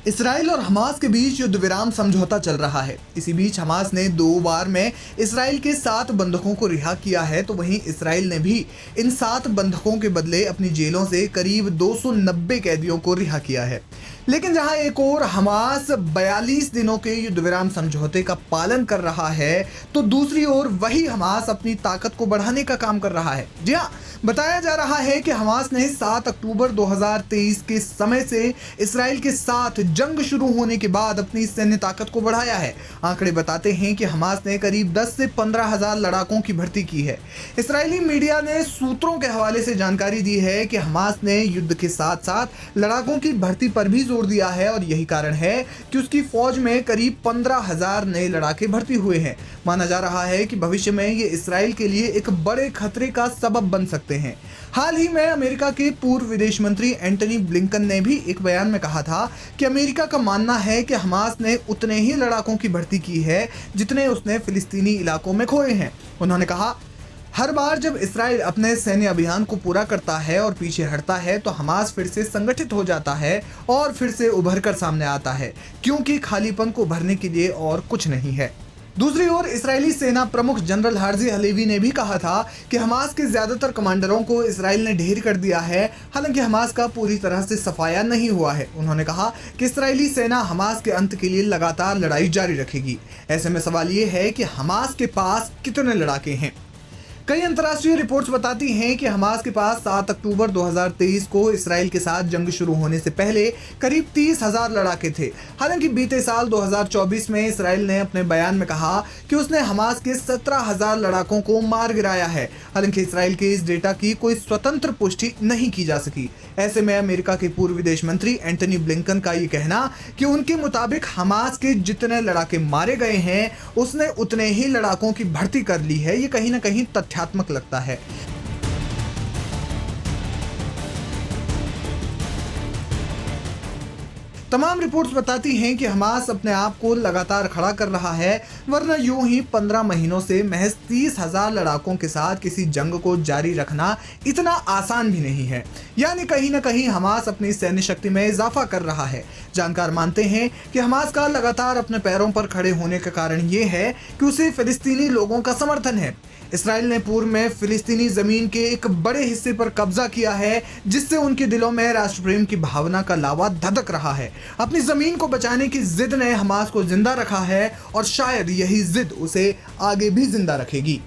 Israel और Hamas के बीच युद्ध विराम समझौता चल रहा है। इसी बीच हमास ने 2 बार में इसराइल के 7 बंधकों को रिहा किया है, तो वहीं इसराइल ने भी इन 7 बंधकों के बदले अपनी जेलों से करीब 290 कैदियों को रिहा किया है। लेकिन जहां एक और हमास 42 दिनों के युद्ध विराम समझौते का पालन कर रहा है, तो दूसरी ओर वही हमास अपनी ताकत को बढ़ाने का काम कर रहा है। जी हाँ, बताया जा रहा है कि हमास ने 7 अक्टूबर 2023 के समय से इसराइल के साथ जंग शुरू होने के बाद अपनी सैन्य ताकत को बढ़ाया है। आंकड़े बताते हैं कि हमास ने करीब 10 से 15 हजार लड़ाकों की भर्ती की है। इसराइली मीडिया ने सूत्रों के हवाले से जानकारी दी है कि हमास ने युद्ध के साथ साथ लड़ाकों की भर्ती पर भी जोर दिया है और यही कारण है कि उसकी फौज में करीब 15,000 नए लड़ाके भर्ती हुए हैं। माना जा रहा है कि भविष्य में ये इसराइल के लिए एक बड़े खतरे का सबब बन सकते हैं। हाल ही में अमेरिका के पूर्व विदेश मंत्री एंटनी ब्लिंकन ने भी एक बयान में कहा था कि अमेरिका का मानना है कि हमास ने उतने ही लड़ाकों की भर्ती की है जितने उसने फिलिस्तीनी इलाकों में खोए हैं। उन्होंने कहा, हर बार जब इसराइल अपने सैन्य अभियान को पूरा करता है और पीछे हटता है तो हमास फिर से संगठित हो जाता है और फिर से उभर कर सामने आता है, क्योंकि खालीपन को भरने के लिए और कुछ नहीं है। दूसरी ओर इजरायली सेना प्रमुख जनरल हार्जी हलेवी ने भी कहा था कि हमास के ज्यादातर कमांडरों को इसराइल ने ढेर कर दिया है। हालांकि हमास का पूरी तरह से सफाया नहीं हुआ है। उन्होंने कहा कि इजरायली सेना हमास के अंत के लिए लगातार लड़ाई जारी रखेगी। ऐसे में सवाल ये है कि हमास के पास कितने लड़ाके हैं। कई अंतर्राष्ट्रीय रिपोर्ट्स बताती हैं कि हमास के पास 7 अक्टूबर 2023 को इसराइल के साथ जंग शुरू होने से पहले करीब 30,000 लड़ाके थे। हालांकि बीते साल 2024 में इसराइल ने अपने बयान में कहा कि उसने हमास के 17,000 लड़ाकों को मार गिराया है। हालांकि इसराइल के इस डेटा की कोई स्वतंत्र पुष्टि नहीं की जा सकी। ऐसे में अमेरिका के पूर्व विदेश मंत्री एंटनी ब्लिंकन का ये कहना कि उनके मुताबिक हमास के जितने लड़ाके मारे गए हैं उसने उतने ही लड़ाकों की भर्ती कर ली है, ये कहीं ना कहीं तथ्यात्मक लगता है। तमाम रिपोर्ट्स बताती हैं कि हमास अपने आप को लगातार खड़ा कर रहा है, वरना यूं ही 15 महीनों से महज 30,000 लड़ाकों के साथ किसी जंग को जारी रखना इतना आसान भी नहीं है। यानी कहीं ना कहीं हमास अपनी सैन्य शक्ति में इजाफा कर रहा है। जानकार मानते हैं कि हमास का लगातार अपने पैरों पर खड़े होने का कारण ये है कि उसे फिलिस्तीनी लोगों का समर्थन है। इसराइल ने पूर्व में फिलिस्तीनी जमीन के एक बड़े हिस्से पर कब्जा किया है, जिससे उनके दिलों में राष्ट्रप्रेम की भावना का लावा धधक रहा है। अपनी जमीन को बचाने की जिद ने हमास को जिंदा रखा है और शायद यही जिद उसे आगे भी जिंदा रखेगी।